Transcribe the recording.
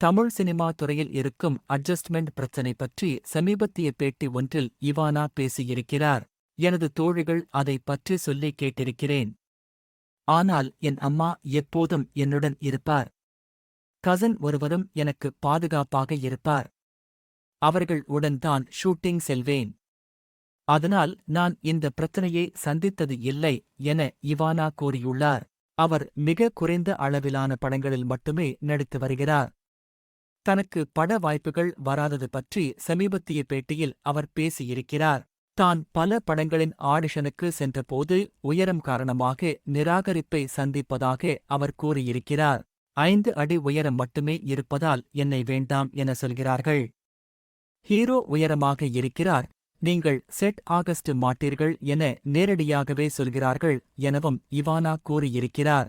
Tamil cinema துறையில் இருக்கும் adjustment பிரச்சனை பற்றி சமீபத்திய பேட்டி ஒன்றில் இவானா பேசியிருக்கிறார். எனது தோழிகள் அதை பற்றி சொல்லி கேட்டிருக்கிறேன். ஆனால் என் அம்மா எப்போதும் என்னுடன் இருப்பார். கசன் ஒருவரும் எனக்கு பாதுகாப்பாக இருப்பார். அவர்கள் உடன் தான் ஷூட்டிங் செல்வேன். அதனால் நான் இந்த பிரச்சனையை சந்தித்தது இல்லை என இவானா கூறியுள்ளார். அவர் மிக குறைந்த அளவிலான படங்களில் மட்டுமே நடித்து வருகிறார். தனக்கு பட வாய்ப்புகள் வராதது பற்றி சமீபத்திய பேட்டியில் அவர் பேசியிருக்கிறார். தான் பல படங்களின் ஆடிஷனுக்கு சென்றபோது உயரம் காரணமாக நிராகரிப்பை சந்திப்பதாக அவர் கூறியிருக்கிறார். 5 அடி உயரம் மட்டுமே இருப்பதால் என்னை வேண்டாம் என சொல்கிறார்கள். ஹீரோ உயரமாக இருக்கிறார், நீங்கள் செட் ஆகஸ்ட் மாட்டீர்கள் என நேரடியாகவே சொல்கிறார்கள் எனவும் இவானா கூறியிருக்கிறார்.